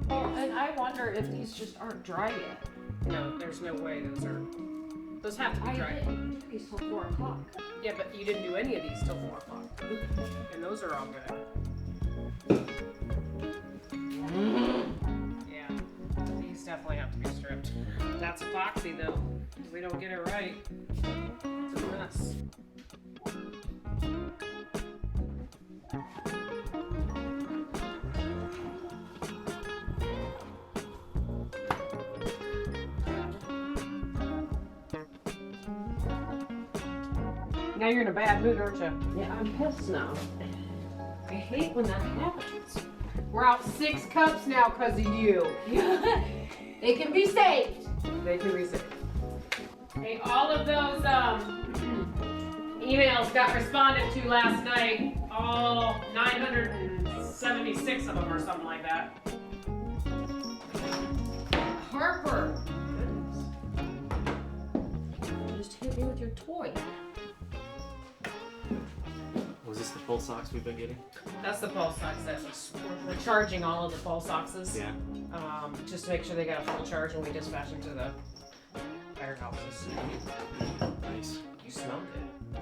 And I wonder if these just aren't dry yet. No, there's no way those are. Those have to be I dry. didn't do these till 4 o'clock. Yeah, but you didn't do any of these till 4 o'clock. And those are all good. Yeah, these definitely have to be stripped. That's epoxy though. If we don't get it right, it's a mess. Now you're in a bad mood, aren't you? Yeah, I'm pissed now. I hate when that happens. We're out 6 cups now because of you. They can be saved. They can reset. Hey, all of those emails got responded to last night. All 976 of them or something like that. Harper. Just hit me with your toy. Was this the full socks we've been getting? That's the pulse ox that we're charging all of the pulse oxes. Yeah. Just to make sure they got a full charge when we dispatch them to the firehouses. Nice. You smelled it.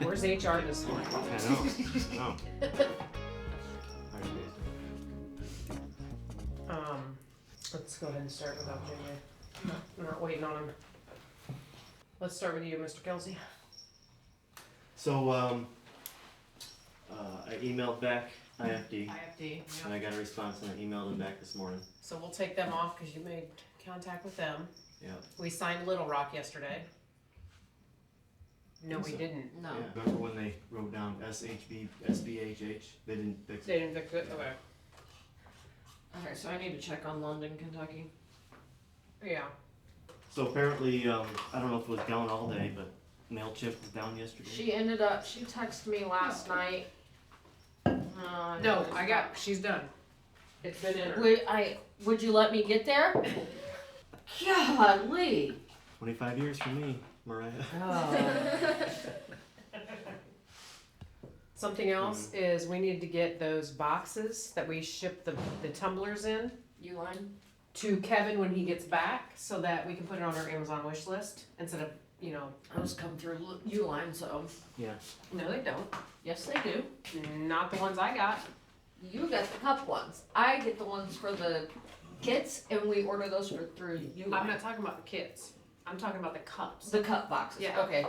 Where's HR this morning? I know. Oh. Let's go ahead and start without Jimmy. We're not waiting on him. Let's start with you, Mr. Kelsey. So, I emailed back IFD, IFD. and I got a response, and I emailed them back this morning. So we'll take them off because you made contact with them. Yeah. We signed Little Rock yesterday. No, we So- didn't. No. Yeah. Remember when they wrote down SHB, SBHH? They didn't fix They it. didn't fix it? Okay. Alright, so I need to check on London, Kentucky. Yeah. So apparently, I don't know if it was down all day, but MailChimp was down yesterday. She texted me last night. No, she's done. It's been in her. Would you let me get there? Golly. 25 years for me, Mariah. Oh. Something else is we need to get those boxes that we ship the tumblers in Uline? to Kevin when he gets back so that we can put it on our Amazon wish list instead of, Those come through Uline, so. Yeah. no, they don't. Yes, they do. Not the ones I got. You get the cup ones. I get the ones for the kits, and we order those through Uline. I'm not talking about the kits. I'm talking about the cups. The cup boxes. Yeah. Okay.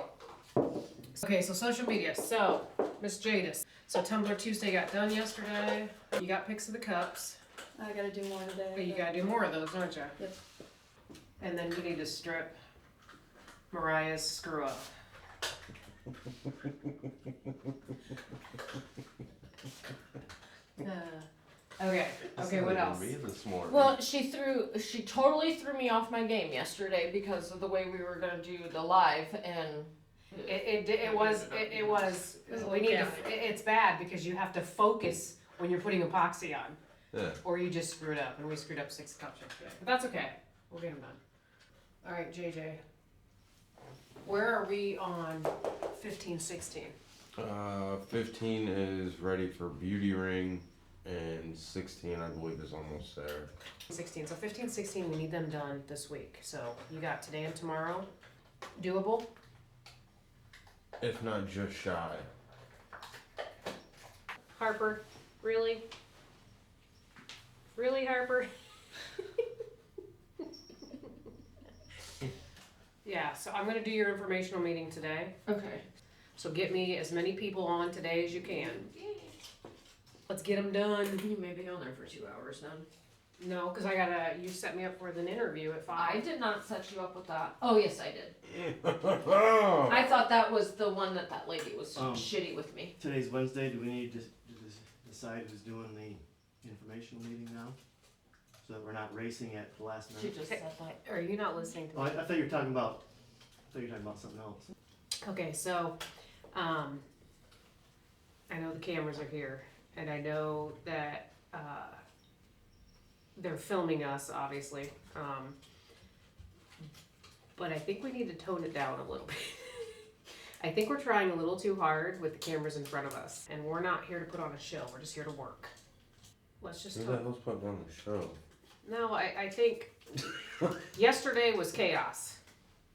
Okay, so social media. So, Miss Jadis. So Tumblr Tuesday got done yesterday. You got pics of the cups. I gotta do more today. But you gotta do more of those, don't you? Yep. And then you need to strip Mariah's screw up. Okay, what else? Me this morning. Well, she totally threw me off my game yesterday because of the way we were gonna do the live, and It's bad because you have to focus when you're putting epoxy on. Yeah. Or you just screwed up, and we screwed up 6 cups yesterday. But that's okay. We'll get them done. All right, JJ. Where are we on 15, 16? 15 is ready for beauty ring, and 16 I believe is almost there. 16. So 15, 16, we need them done this week. So you got today and tomorrow. Doable? If not just shy. Harper, really? Really, Harper? Yeah, so I'm gonna do your informational meeting today. okay. So get me as many people on today as you can. Let's get them done. You may be on there for 2 hours then. No, because you set me up for an interview at 5. I did not set you up with that. Oh, yes, I did. Oh. I thought that was the one that lady was Oh. shitty with me. Today's Wednesday. Do we need to decide who's doing the informational meeting now? So that we're not racing at the last She minute. just said that. Are you not listening to Oh, me? I thought you were talking about. Something else. Okay, so, I know the cameras are here, and I know that, they're filming us, obviously, but I think we need to tone it down a little bit. I think we're trying a little too hard with the cameras in front of us, and we're not here to put on a show. We're just here to work. Let's just Who talk. the hell's putting on the show? No, I think yesterday was chaos.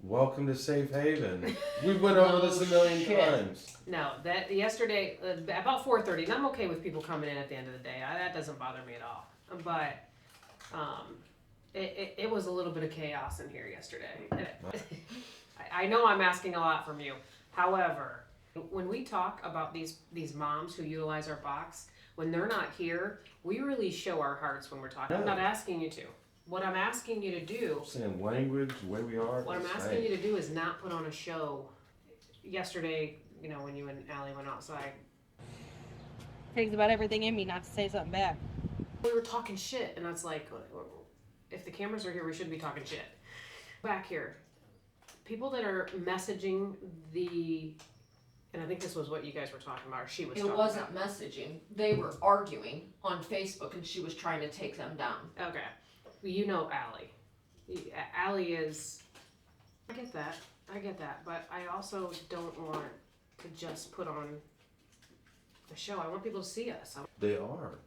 Welcome to Safe Haven. We went over this a million times. No, that yesterday about 4:30, and I'm okay with people coming in at the end of the day. That doesn't bother me at all. But it was a little bit of chaos in here yesterday. I know I'm asking a lot from you. However, when we talk about these moms who utilize our box, when they're not here, we really show our hearts when we're talking. I'm not asking you to. What I'm asking you to do, Saying language, the way we are. what I'm asking you to do is not put on a show. Yesterday, you know, when you and Allie went outside, Takes about everything in me not to say something back. we were talking shit, and I was like, if the cameras are here, we shouldn't be talking shit. Back here, people that are messaging and I think this was what you guys were talking about, or she was talking It wasn't about. messaging. They were arguing on Facebook and she was trying to take them down. Okay. You know Allie. Allie is, I get that, but I also don't want to just put on the show. I want people to see us. They are.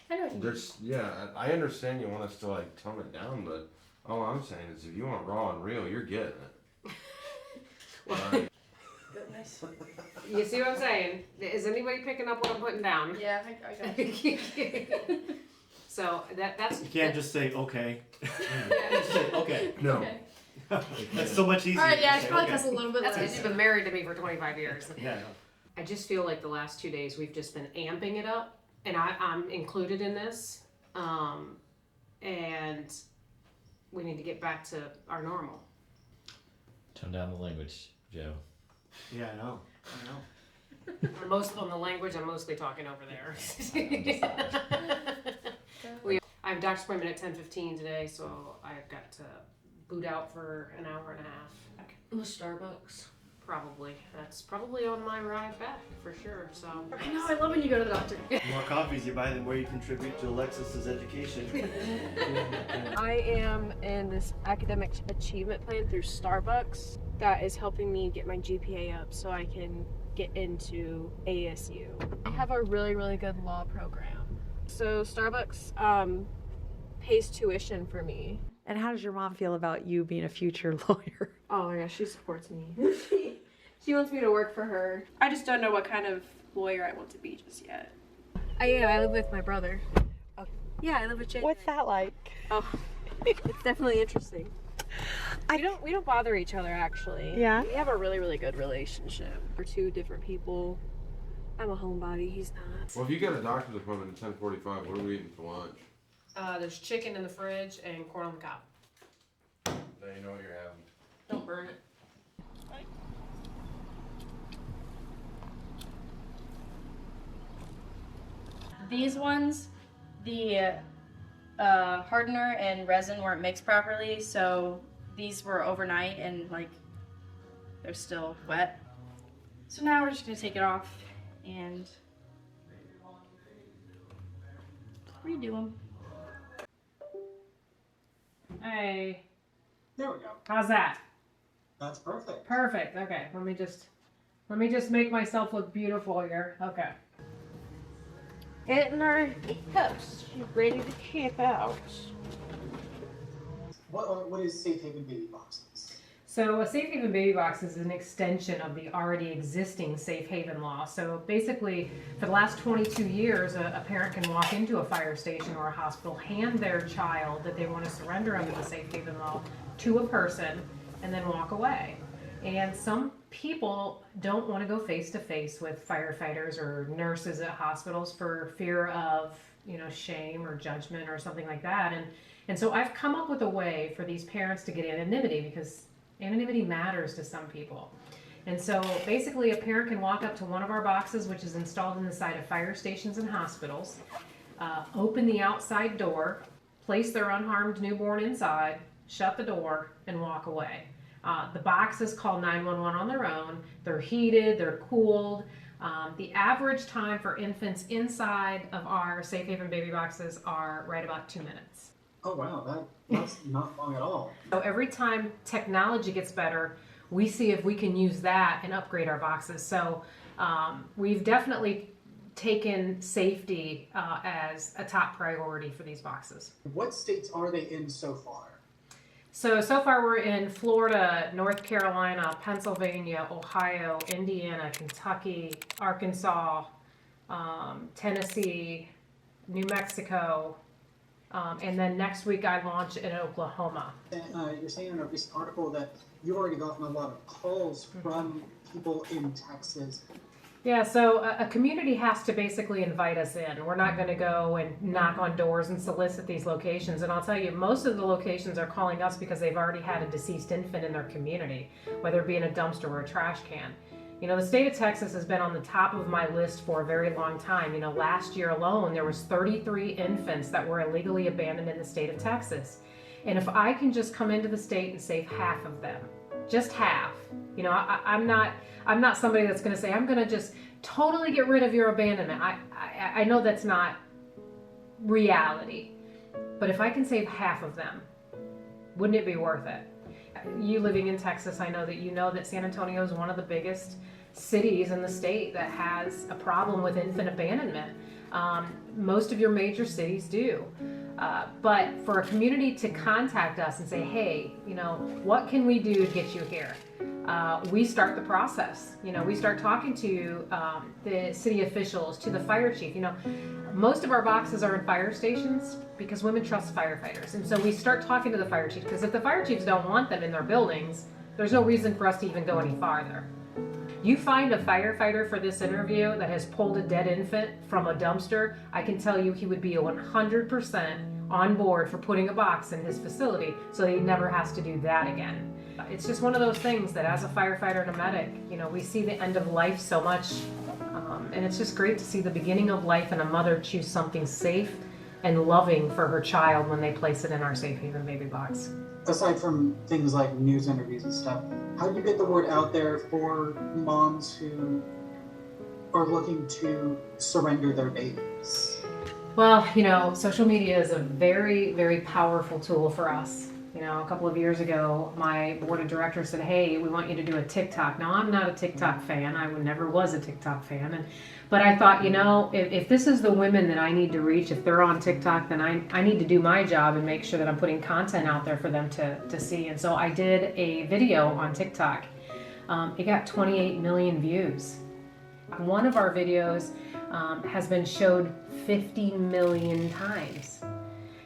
I know what you mean. There's, yeah, I understand you want us to like tone it down, but all I'm saying is if you want raw and real, you're getting it. Right. Goodness. You see what I'm saying? Is anybody picking up what I'm putting down? Yeah, I got you. So that's You can't just say, okay. Yeah. Just say, okay. No. Okay. That's so much easier. Alright, yeah, to I say, should probably okay. cuss a little bit That's less. because you've been married to me for 25 years. Yeah, I know. I just feel like the last 2 days we've just been amping it up, and I'm included in this. And we need to get back to our normal. Tone down the language, Joe. Yeah, I know. Most on the language, I'm mostly talking over there. I have a doctor's appointment at 10:15 today, so I've got to boot out for an hour and a half. The Starbucks. Probably. That's probably on my ride back for sure. So I know, I love when you go to the doctor. The more coffees you buy, the more you contribute to Alexis's education. I am in this academic achievement plan through Starbucks that is helping me get my GPA up so I can get into ASU. I have a really, really good law program. So Starbucks pays tuition for me. And how does your mom feel about you being a future lawyer? Oh my gosh, she supports me. She wants me to work for her. I just don't know what kind of lawyer I want to be just yet. I live with my brother. Yeah, I live with Jay. What's that like? Oh, it's definitely interesting. We don't bother each other actually. Yeah? We have a really, really good relationship. We're two different people. I'm a homebody, he's not. Well, if you got a doctor's appointment at 10:45, what are we eating for lunch? there's chicken in the fridge and corn on the cob. Now you know what you're having. Don't burn it. These ones, the hardener and resin weren't mixed properly, so these were overnight and like they're still wet. So now we're just gonna take it off and redo them. Hey, There we go. how's that? That's perfect. Perfect. Okay, let me just make myself look beautiful here. Okay. Getting our cups ready to camp out. What is Safe Haven Baby Boxes? So a Safe Haven Baby Box is an extension of the already existing Safe Haven law. So basically, for the last 22 years, a parent can walk into a fire station or a hospital, hand their child that they want to surrender under the Safe Haven law to a person, and then walk away. And some people don't want to go face to face with firefighters or nurses at hospitals for fear of, shame or judgment or something like that. And so I've come up with a way for these parents to get anonymity, because anonymity matters to some people. And so basically a parent can walk up to one of our boxes, which is installed in the side of fire stations and hospitals, open the outside door, place their unharmed newborn inside, shut the door, and walk away. The boxes call 911 on their own. They're heated, they're cooled. The average time for infants inside of our Safe Haven Baby Boxes are right about 2 minutes. Oh wow, that's not long at all. So every time technology gets better, we see if we can use that and upgrade our boxes. So we've definitely taken safety as a top priority for these boxes. What states are they in so far? So far we're in Florida, North Carolina, Pennsylvania, Ohio, Indiana, Kentucky, Arkansas, Tennessee, New Mexico, and then next week I launch in Oklahoma. You're saying in a recent article that you've already gotten a lot of calls from people in Texas. Yeah, so a community has to basically invite us in. We're not going to go and knock on doors and solicit these locations. And I'll tell you, most of the locations are calling us because they've already had a deceased infant in their community, whether it be in a dumpster or a trash can. You know, the state of Texas has been on the top of my list for a very long time. You know, last year alone, there was 33 infants that were illegally abandoned in the state of Texas. And if I can just come into the state and save half of them, just half, you know, I'm not somebody that's going to say, I'm going to just totally get rid of your abandonment. I know that's not reality. But if I can save half of them, wouldn't it be worth it? You living in Texas, I know that San Antonio is one of the biggest cities in the state that has a problem with infant abandonment. Most of your major cities do. But for a community to contact us and say, hey, you know, what can we do to get you here? We start the process. You know, we start talking to the city officials, to the fire chief. You know, most of our boxes are in fire stations because women trust firefighters. And so we start talking to the fire chief, because if the fire chiefs don't want them in their buildings, there's no reason for us to even go any farther. You find a firefighter for this interview that has pulled a dead infant from a dumpster, I can tell you he would be 100% on board for putting a box in his facility so he never has to do that again. It's just one of those things that as a firefighter and a medic, you know, we see the end of life so much, and it's just great to see the beginning of life and a mother choose something safe and loving for her child when they place it in our Safe Haven baby box. Aside from things like news interviews and stuff, how do you get the word out there for moms who are looking to surrender their babies? Well, you know, social media is a very, very powerful tool for us. You know, a couple of years ago, my board of directors said, hey, we want you to do a TikTok. Now, I'm not a TikTok fan. I never was a TikTok fan. But I thought, you know, if this is the women that I need to reach, if they're on TikTok, then I need to do my job and make sure that I'm putting content out there for them to see. And so I did a video on TikTok. It got 28 million views. One of our videos has been showed 50 million times.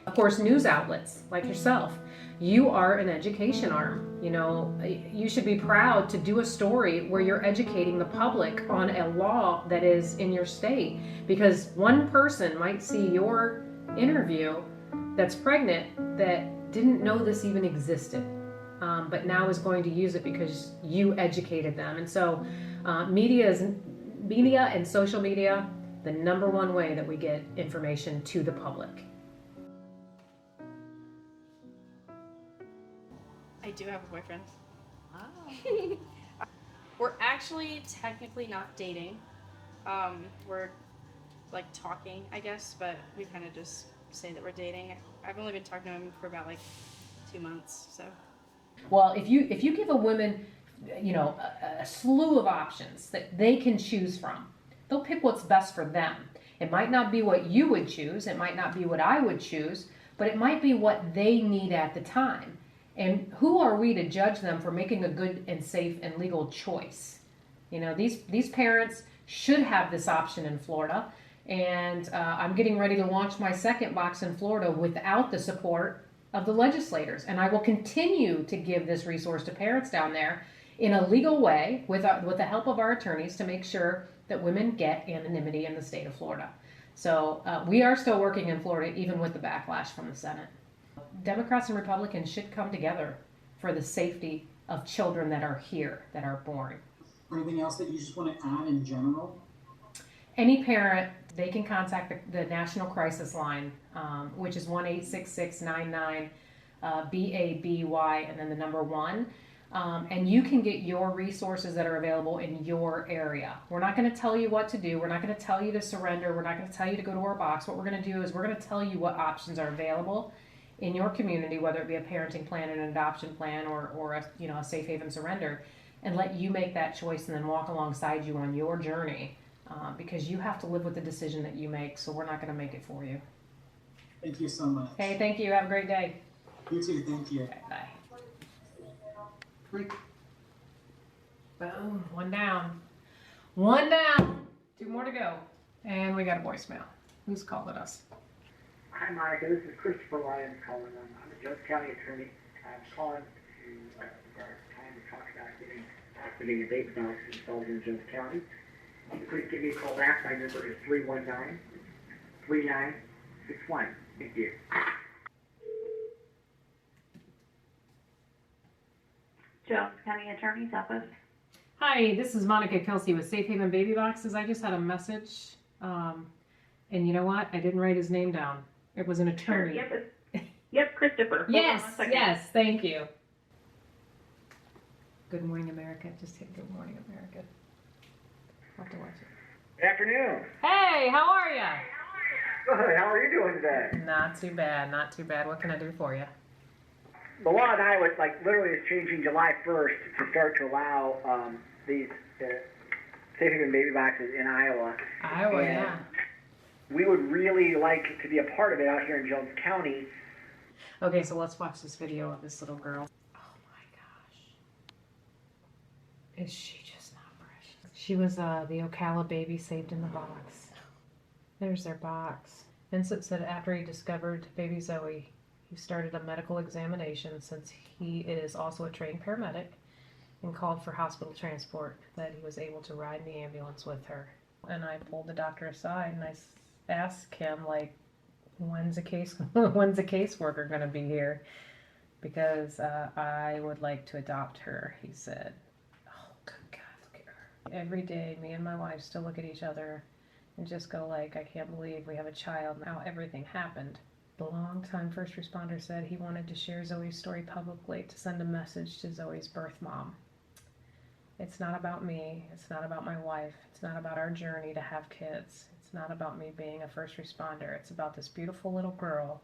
Of course, news outlets like yourself, you are an education arm. You know, you should be proud to do a story where you're educating the public on a law that is in your state, because one person might see your interview that's pregnant that didn't know this even existed, but now is going to use it because you educated them. And so media and social media, the number one way that we get information to the public. I do have a boyfriend. We're actually technically not dating. We're like talking, I guess, but we kind of just say that we're dating. I've only been talking to him for about like 2 months, so. Well, if you give a woman, you know, a slew of options that they can choose from, they'll pick what's best for them. It might not be what you would choose, it might not be what I would choose, but it might be what they need at the time. And who are we to judge them for making a good and safe and legal choice? You know, these parents should have this option in Florida. And I'm getting ready to launch my second box in Florida without the support of the legislators. And I will continue to give this resource to parents down there in a legal way with the help of our attorneys to make sure that women get anonymity in the state of Florida. So we are still working in Florida, even with the backlash from the Senate. Democrats and Republicans should come together for the safety of children that are here, that are born. Anything else that you just want to add in general? Any parent, they can contact the National Crisis Line, which is 1-866-99-BABY and then the number 1. And you can get your resources that are available in your area. We're not going to tell you what to do. We're not going to tell you to surrender. We're not going to tell you to go to our box. What we're going to do is we're going to tell you what options are available in your community, whether it be a parenting plan, an adoption plan, or a safe haven surrender, and let you make that choice and then walk alongside you on your journey, because you have to live with the decision that you make, so we're not going to make it for you. Thank you so much. Hey, thank you. Have a great day. You too, thank you. Okay, bye. Boom, one down. One down. 2 more to go. And we got a voicemail. Who's called at us? Hi, Monica. This is Christopher Lyons calling. I'm a Jones County attorney. I'm calling to time to talk about getting activated vape box installed in Jones County. Please give me a call back. My number is 319-3961. Thank you. Jones County Attorney's Office. Hi, this is Monica Kelsey with Safe Haven Baby Boxes. I just had a message, and you know what? I didn't write his name down. It was an attorney. Yep, Christopher. Yes, yes, thank you. Good Morning America. Just hit Good Morning America. I'll have to watch it. Good afternoon. Hey, how are you? Good. How are you doing today? Not too bad, not too bad. What can I do for you? The law in Iowa, literally is changing July 1st to start to allow these safe haven baby boxes in Iowa. Iowa, And yeah. we would really like to be a part of it out here in Jones County. Okay, so let's watch this video of this little girl. Oh my gosh. Is she just not precious? She was the Ocala baby saved in the box. There's their box. Vincent said after he discovered baby Zoe, he started a medical examination since he is also a trained paramedic and called for hospital transport, that he was able to ride in the ambulance with her. And I pulled the doctor aside and I asked him, when's a caseworker going to be here? Because I would like to adopt her, he said. Oh, good God, look at her. Every day, me and my wife still look at each other and just go I can't believe we have a child and how everything happened. The longtime first responder said he wanted to share Zoe's story publicly to send a message to Zoe's birth mom. It's not about me. It's not about my wife. It's not about our journey to have kids. It's not about me being a first responder. It's about this beautiful little girl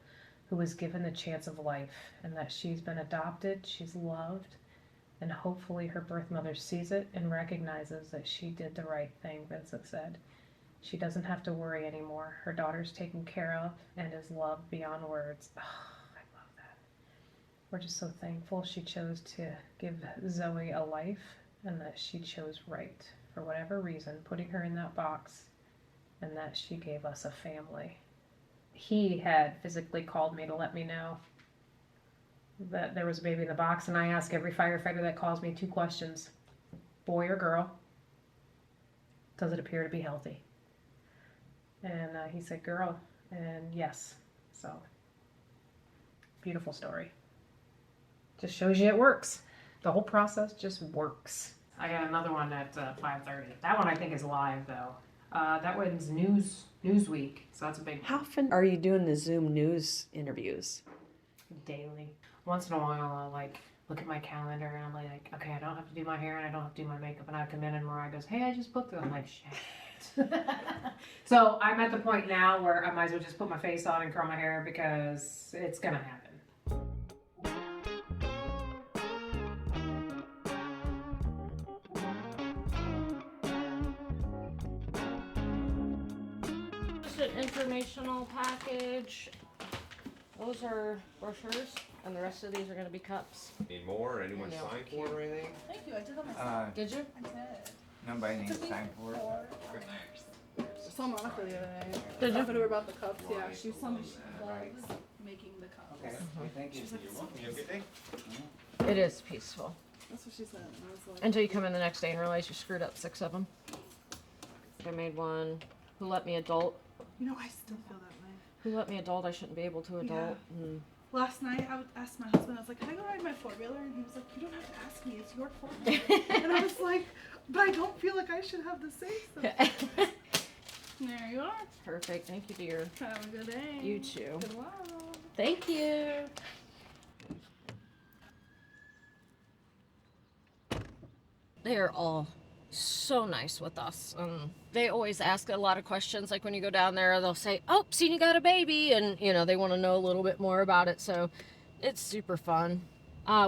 who was given the chance of life and that she's been adopted, she's loved, and hopefully her birth mother sees it and recognizes that she did the right thing, Vincent said. She doesn't have to worry anymore. Her daughter's taken care of and is loved beyond words. Oh, I love that. We're just so thankful she chose to give Zoe a life and that she chose right for whatever reason, putting her in that box, and that she gave us a family. He had physically called me to let me know that there was a baby in the box, and I ask every firefighter that calls me 2 questions. Boy or girl? Does it appear to be healthy? And he said girl, and yes. So, beautiful story. Just shows you it works. The whole process just works. I got another one at 5:30. That one I think is live though. That one's Newsweek, so that's a big one. How often are you doing the Zoom news interviews? Daily. Once in a while I'll look at my calendar and I'm like, okay, I don't have to do my hair and I don't have to do my makeup, and I come in and Mariah goes, hey, I just booked it. I'm like, shit. So I'm at the point now where I might as well just put my face on and curl my hair because it's gonna happen. Just an informational package. Those are brochures, and the rest of these are going to be cups. Need more? Anyone No. sign for it or anything? Thank you, I did that myself. Did you? I did. Nobody needs time for it. I saw Monica the other day. Did you? Talking to her about the cups, yeah. She was telling me she likes making the cups. Okay, thank you. She's like, You're welcome. You have a good day. It is peaceful. that's what she said. And I was like, Until you come in the next day and realize you screwed up 6 of them. I made one. Who let me adult? you know, I still feel that way. Who let me adult? I shouldn't be able to adult. Mm. Last night, I would ask my husband, I was like, can I go ride my four-wheeler? And he was like, you don't have to ask me, it's your four-wheeler. And I was like, but I don't feel like I should have the say-so. There you are. Perfect. Thank you, dear. Have a good day. You too. Good luck. Thank you. They are all so nice with us. They always ask a lot of questions. Like when you go down there, they'll say, "Oh, seen you got a baby," and they want to know a little bit more about it. So it's super fun.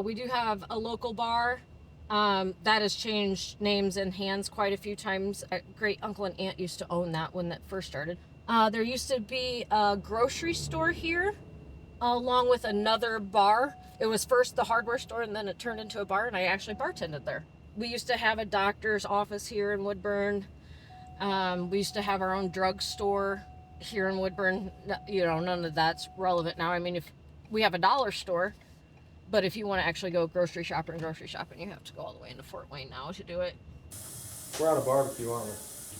We do have a local bar that has changed names and hands quite a few times. Great uncle and aunt used to own that when that first started. There used to be a grocery store here, along with another bar. It was first the hardware store, and then it turned into a bar, and I actually bartended there. We used to have a doctor's office here in Woodburn. We used to have our own drugstore here in Woodburn. None of that's relevant now. I mean, if we have a dollar store, but if you want to actually go grocery shopping, you have to go all the way into Fort Wayne now to do it. We're out of barbecue, aren't we?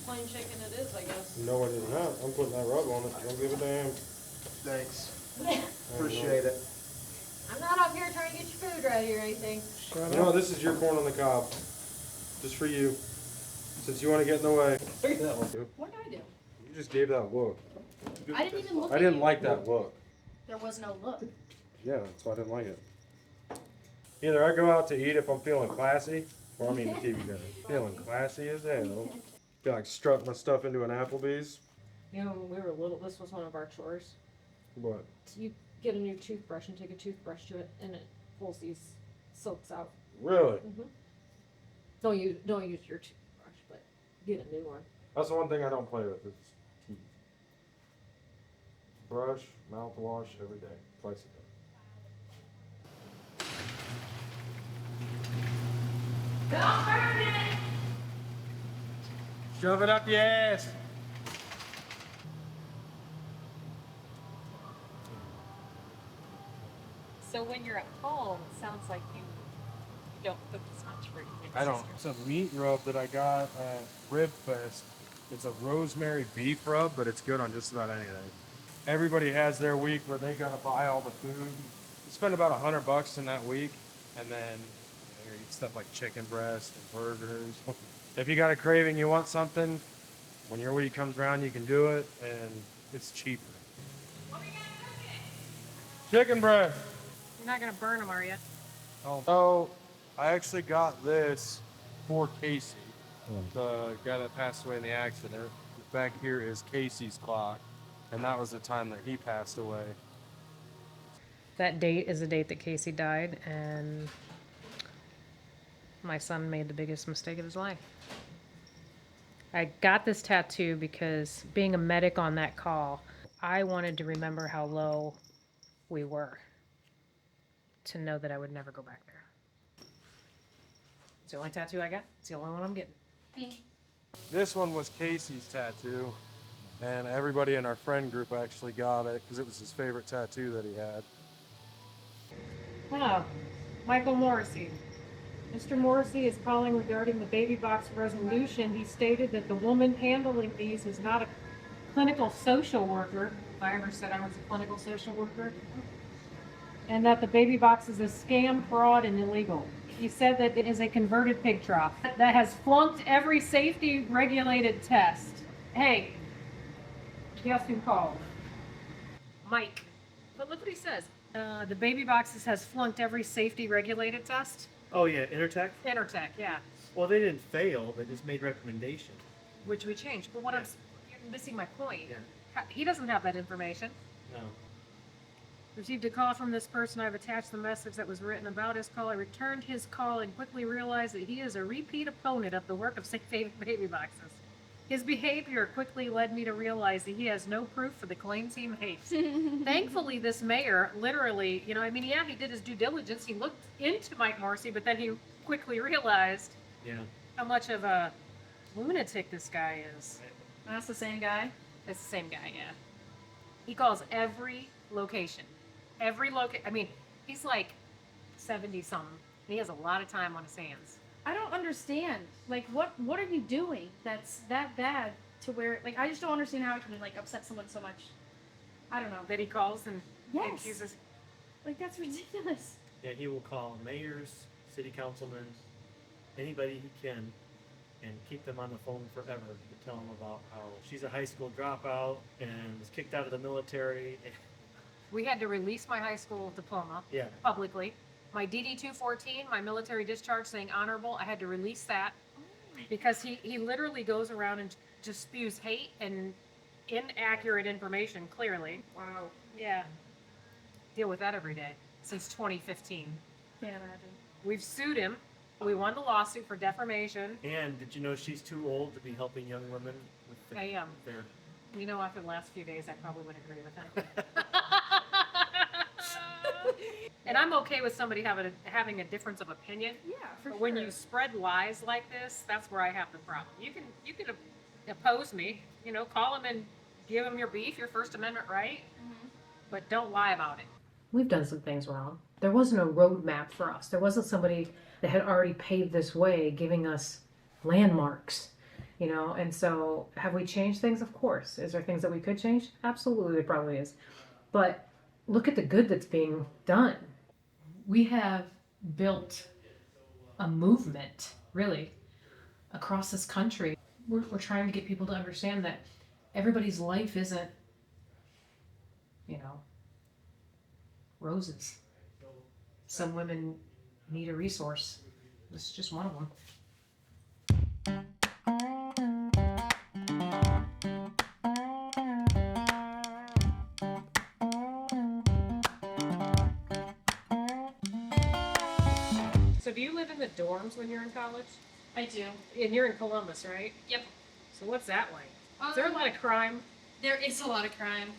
Plain chicken it is, I guess. No, it is not. I'm putting that rub on it. Don't give a damn. Thanks. Appreciate it. I'm not up here trying to get your food ready or anything. No, this is your corn on the cob. Just for you. Since you want to get in the way. Look at that one, dude. What did I do? You just gave that look. I didn't even look I at didn't you. like that look. There was no look. Yeah, that's why I didn't like it. Either I go out to eat if I'm feeling classy, or I'm eating TV dinner. Feeling classy as hell. Feel like strut my stuff into an Applebee's. When we were little, this was one of our chores. What? You get a new toothbrush and take a toothbrush to it, and it pulls these silks out. Really? Mm-hmm. Don't use your toothbrush, but get a new one. That's the one thing I don't play with. Is teeth. Brush, mouthwash every day, twice a day. Don't burn it! Shove it up your ass. So when you're at home, it sounds like you don't cook as much for your I don't. It's a meat rub that I got at Rib Fest. It's a rosemary beef rub, but it's good on just about anything. Everybody has their week where they gotta buy all the food. You spend about $100 in that week, and then you eat stuff like chicken breast and burgers. If you got a craving, you want something, when your week comes around, you can do it, and it's cheaper. Chicken breast. You're not gonna burn them, are you? Oh, I actually got this for Casey, the guy that passed away in the accident. Back here is Casey's clock, and that was the time that he passed away. That date is the date that Casey died, and my son made the biggest mistake of his life. I got this tattoo because being a medic on that call, I wanted to remember how low we were, to know that I would never go back there. It's the only tattoo I got. It's the only one I'm getting. This one was Casey's tattoo, and everybody in our friend group actually got it because it was his favorite tattoo that he had. Hello, Michael Morrissey. Mr. Morrissey is calling regarding the baby box resolution. He stated that the woman handling these is not a clinical social worker. If I ever said I was a clinical social worker. And that the baby box is a scam, fraud, and illegal. He said that it is a converted pig trough that has flunked every safety regulated test. Hey, guess who called? Mike. But look what he says. The baby boxes has flunked every safety regulated test. Oh yeah, Intertech? Intertech, yeah. Well, they didn't fail, they just made recommendations. Which we changed. But what Yeah. you're missing my point. Yeah. He doesn't have that information. No. Received a call from this person. I've attached the message that was written about his call. I returned his call and quickly realized that he is a repeat opponent of the work of safe baby boxes. His behavior quickly led me to realize that he has no proof for the claims he makes. Thankfully, this mayor literally, he did his due diligence. He looked into Mike Morrissey, but then he quickly realized how much of a lunatic this guy is. That's the same guy? It's the same guy, yeah. He calls every location. He's like 70-something. He has a lot of time on his hands. I don't understand. Like, what are you doing that's that bad to where, like, I just don't understand how it can, like, upset someone so much. I don't know. That he calls and Yes. accuses. Like, that's ridiculous. Yeah, he will call mayors, city councilmen, anybody he can, and keep them on the phone forever to tell them about how she's a high school dropout and was kicked out of the military. We had to release my high school diploma Yeah. publicly. My DD-214, my military discharge saying honorable, I had to release that because he literally goes around and just spews hate and inaccurate information, clearly. Wow. Yeah. Deal with that every day since 2015. Can't imagine. We've sued him. We won the lawsuit for defamation. And did you know she's too old to be helping young women with I their... You know, after the last few days, I probably would agree with him. And I'm okay with somebody having a difference of opinion. Yeah, for But sure. when you spread lies like this, that's where I have the problem. You can oppose me, you know, call him and give him your beef, your First Amendment right, but don't lie about it. We've done some things wrong. There wasn't a roadmap for us. There wasn't somebody that had already paved this way, giving us landmarks, you know. And so, have we changed things? Of course. Is there things that we could change? Absolutely, there probably is. But look at the good that's being done. We have built a movement, really, across this country. We're trying to get people to understand that everybody's life isn't, you know, roses. Some women need a resource. This is just one of them. So do you live in the dorms when you're in college? I do. And you're in Columbus, right? Yep. So what's that like? Is there a lot of crime? There is a lot of crime.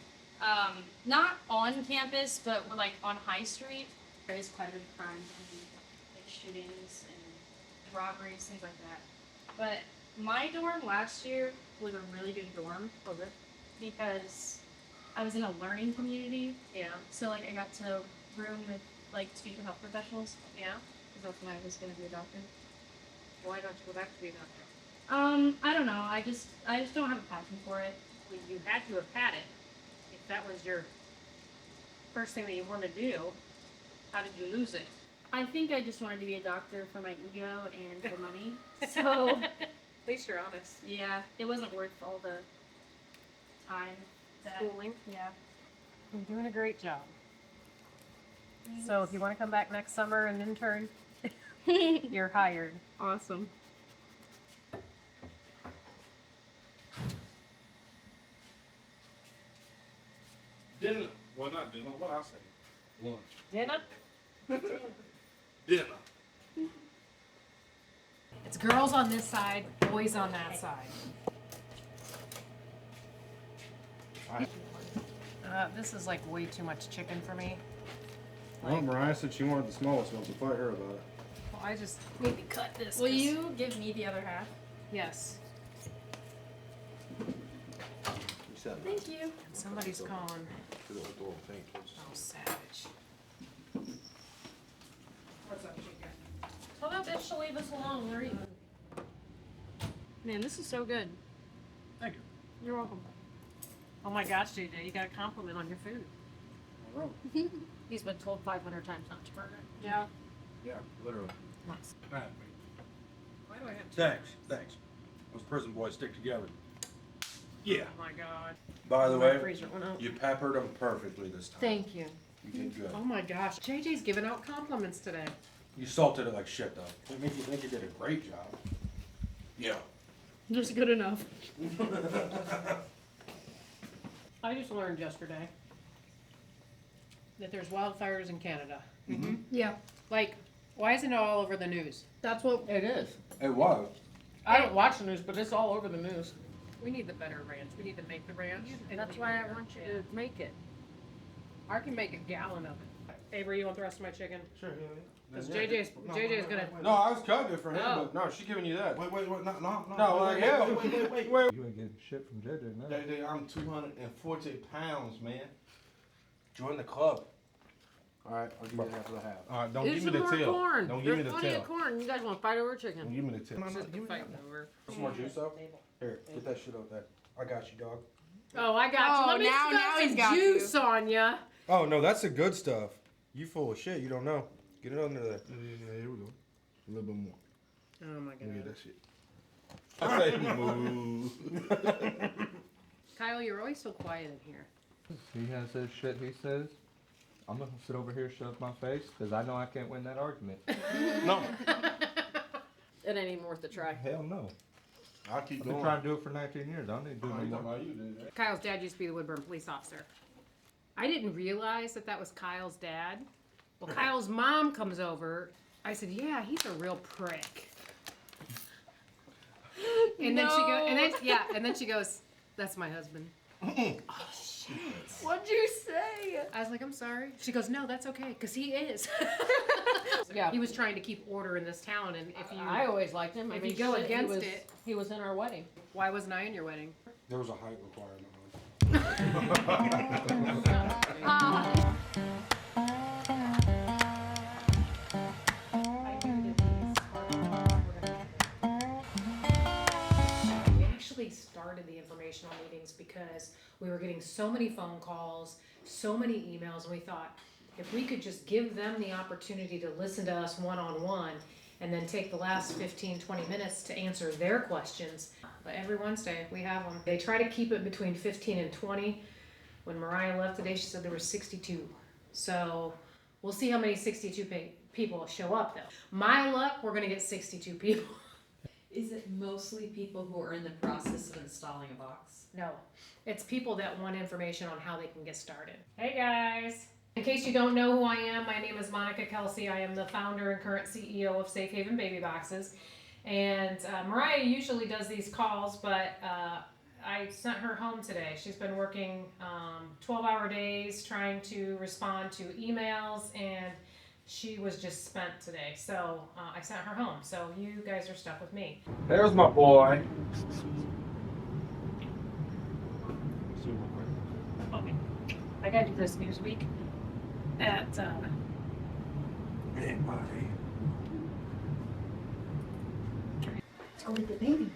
Not on campus, but we're like on High Street. There is quite a bit of crime, like shootings and robberies, things like that. But my dorm last year was a really good dorm. Was it? Because I was in a learning community. Yeah. So like I got to room with like speech and health professionals. Yeah. Because that's when I was gonna be a doctor. Why don't you go back to be a doctor? I don't know. I just don't have a passion for it. Well, you had to have had it. If that was your first thing that you wanted to do, how did you lose it? I think I just wanted to be a doctor for my ego and for money. So At least you're honest. yeah, it wasn't worth all the time. Schooling. Yeah. You're doing a great job. So if you want to come back next summer and intern, you're hired. Awesome. Dinner. Well, not dinner. What I say? Lunch. Dinner? Dinner. It's girls on this side, boys on that side. This is like way too much chicken for me. Well, Mariah said she wanted the smallest one, so fight her about it. Well, I just need to cut this. Will you give me the other half? Yes. Thank you. Somebody's calling. Oh, savage. What's up, chicken? Tell that bitch to leave us alone. We're eating. Man, this is so good. Thank you. You're welcome. Oh my gosh, JJ, you got a compliment on your food. He's been told 500 times not to burn it. Yeah. Yeah, literally. Nice. Right. Why do I have Thanks. Those prison boys stick together. Yeah. Oh my god. By the My way, freezer went out. you peppered them perfectly this time. Thank you. You did good. Oh my gosh. JJ's giving out compliments today. You salted it like shit, though. It makes you think you did a great job. Yeah. Just good enough. I just learned yesterday that there's wildfires in Canada. Mm-hmm. Yeah. Like, why isn't it all over the news? That's what. It is. It was. I don't watch the news, but it's all over the news. We need the better ranch. We need to make the ranch. That's why I want you to make it. I can make a gallon of it. Avery, you want the rest of my chicken? Sure. Because JJ's gonna. No, I was cutting it for him, Oh. but no, she's giving you that. Wait, no. No, like, yeah. Wait. Wait. You ain't getting shit from JJ now. I'm 240 pounds, man. Join the club. All right, I'll give you half of the half. All right, don't Eat give some me the more tail. corn. Don't give There's me the plenty tail. of corn. You guys want to fight over chicken? Don't give me the tail. Just fighting over. Some more juice up? Here, get that shit out there. I got you, dog. Oh, I got you. Let me now spill he's some got juice on ya. Oh, no, that's the good stuff. You full of shit. You don't know. Get it under there. Yeah, here we go. A little bit more. Oh my Let me get god. that shit. I say move. Kyle, you're always so quiet in here. He has his shit he says. I'm gonna sit over here, shove my face, because I know I can't win that argument. No. It ain't even worth the try. Hell no. I'll keep I've been going. trying to do it for 19 years. I don't need to do Oh, it you no talking more. about you did that. Kyle's dad used to be the Woodburn police officer. I didn't realize that was Kyle's dad. Well, Kyle's mom comes over. I said, "Yeah, he's a real prick." And then she goes, "That's my husband." Oh shit! What'd you say? I was like, "I'm sorry." She goes, "No, that's okay, cause he is." Yeah. He was trying to keep order in this town, and if you, I always liked him. if you go against he was, it, he was in our wedding. why wasn't I in your wedding? There was a height requirement. We actually started the informational meetings because we were getting so many phone calls, so many emails, and we thought if we could just give them the opportunity to listen to us one-on-one and then take the last 15-20 minutes to answer their questions. But every Wednesday we have them. They try to keep it between 15 and 20. When Mariah left today, she said there were 62. So we'll see how many 62 people show up though. My luck, we're gonna get 62 people. Is it mostly people who are in the process of installing a box? No, it's people that want information on how they can get started. Hey guys! In case you don't know who I am, my name is Monica Kelsey. I am the founder and current CEO of Safe Haven Baby Boxes. And Mariah usually does these calls, but I sent her home today. She's been working 12-hour days trying to respond to emails, and she was just spent today. So I sent her home. So you guys are stuck with me. There's my boy. Okay. I gotta do this Newsweek at Hey, buddy. Let's go with the baby.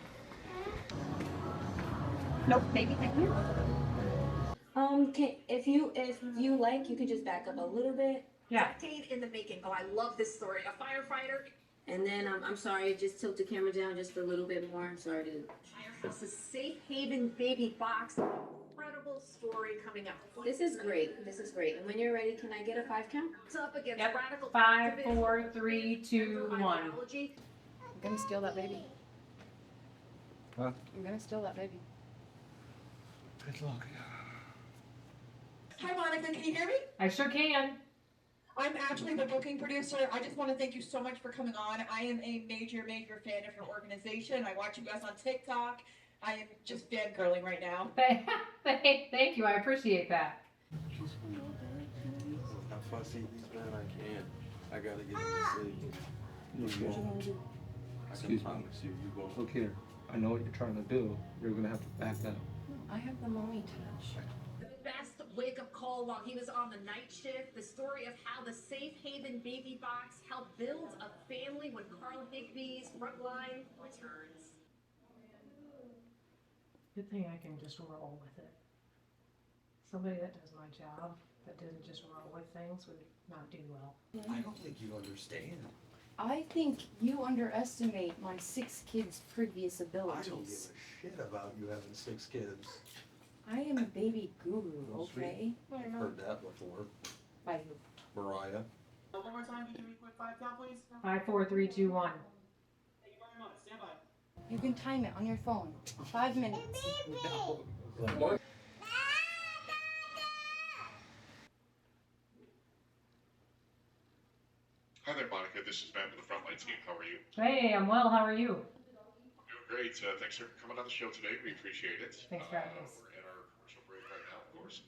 Nope, baby, thank you. If you like, you could just back up a little bit. Yeah. Decade in the making. Oh, I love this story. A firefighter. And then I'm sorry, just tilt the camera down just a little bit more. I'm sorry to. Firehouse, a Safe Haven Baby Box. Incredible story coming up. This is great. This is great. And when you're ready, can I get a 5 count? It's up against radical 5, 4, 3, 2, 1. I'm gonna steal that baby. Huh? I'm gonna steal that baby. Good luck. Hi Monica, can you hear me? I sure can. I'm actually the booking producer. I just want to thank you so much for coming on. I am a major fan of your organization. I watch you guys on TikTok. I am just fangirling right now. Thank you. I appreciate that. How fussy these men I can. I gotta get them to sleep. You won't. I can promise you, you won't. Look here. I know what you're trying to do. You're gonna have to back up. I have the mommy touch. The best wake-up call while he was on the night shift. The story of how the Safe Haven Baby Box helped build a family when Carl Higby's Frontline returns. Good thing I can just roll with it. Somebody that does my job, that doesn't just roll with things, would not do well. I don't think you understand. I think you underestimate my 6 kids' previous I abilities. don't give a shit about you having 6 kids. I am a baby guru, okay? I've heard that before. By Mariah. One more time, can you repeat 5 count, please? 5, 4, 3, 2, 1. Thank you very much. Stand by. You can time it on your phone. 5 minutes. Hi there, Monica. This is Matt with the Frontline team. How are you? Hey, I'm well. How are you? Doing great. Thanks for coming on the show today. We appreciate it. Thanks for having us. We're in our commercial break right now, of course.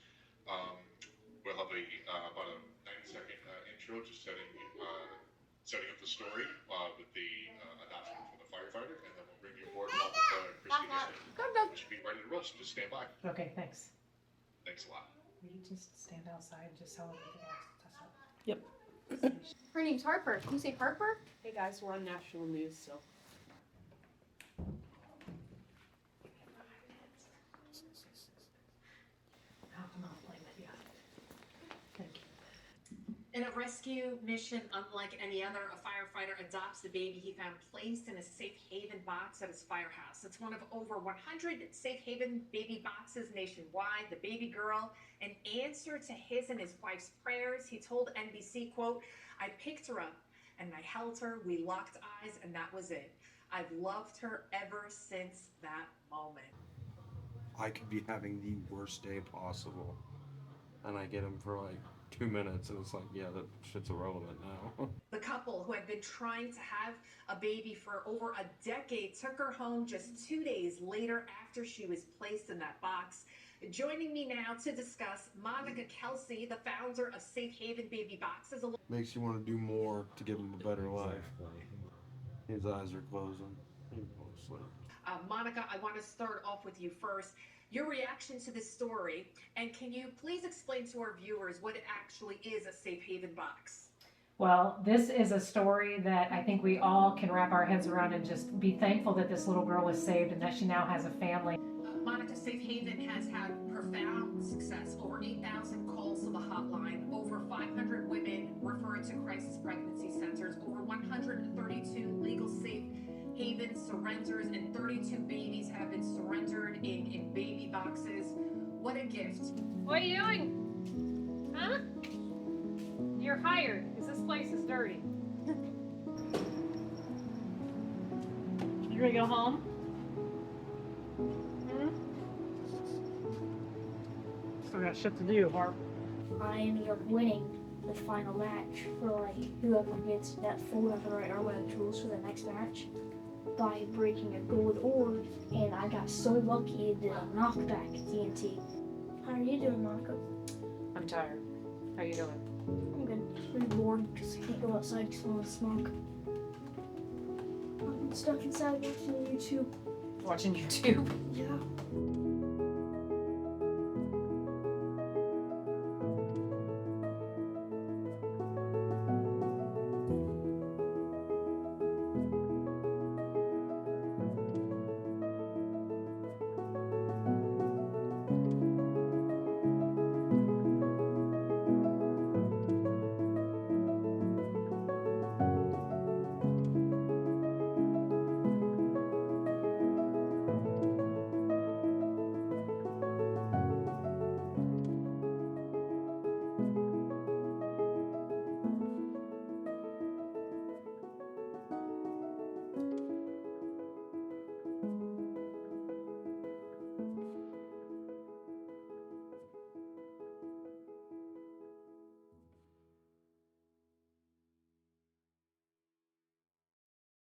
We'll have about a 90-second intro, just setting up the story with the announcement for the firefighter, and then we'll bring you aboard along with Christina. We should be ready to roll, so just stand by. Okay, thanks. Thanks a lot. Will you just stand outside and just tell everything else? Yep. Her name's Harper. Can you say Harper? Hey guys, we're on national news, so. In a rescue mission unlike any other, a firefighter adopts the baby he found placed in a Safe Haven box at his firehouse. It's one of over 100 Safe Haven baby boxes nationwide. The baby girl, an answer to his and his wife's prayers. He told NBC, quote, "I picked her up and I held her, we locked eyes, and that was it. I've loved her ever since that moment. I could be having the worst day possible, and I get him for like 2 minutes, and it's like, yeah, that shit's irrelevant now. The couple, who had been trying to have a baby for over a decade, took her home just 2 days later after she was placed in that box. Joining me now to discuss, Monica Kelsey, the founder of Safe Haven Baby Boxes. Makes you want to do more to give him a better life. His eyes are closing. He won't sleep. Monica, I want to start off with you first. Your reaction to this story, and can you please explain to our viewers what it actually is a Safe Haven box? Well, this is a story that I think we all can wrap our heads around and just be thankful that this little girl was saved and that she now has a family. Monica, Safe Haven has had profound success. Over 8,000 calls to the hotline, over 500 women referred to crisis pregnancy centers, over 132 legal Safe Haven surrenders, and 32 babies have been surrendered in baby boxes. What a gift. What are you doing? Huh? You're hired, because this place is dirty. You ready to go home? Still got shit to do, Harp. I ended up winning the final match for like whoever gets that full of the right arm and tools for the next match by breaking a gold orb, and I got so lucky it did a knockback TNT. How are you doing, Monica? I'm tired. How you doing? I'm good. Pretty bored because I can't go outside because I want to smoke. I'm stuck inside watching YouTube. Watching YouTube? Yeah.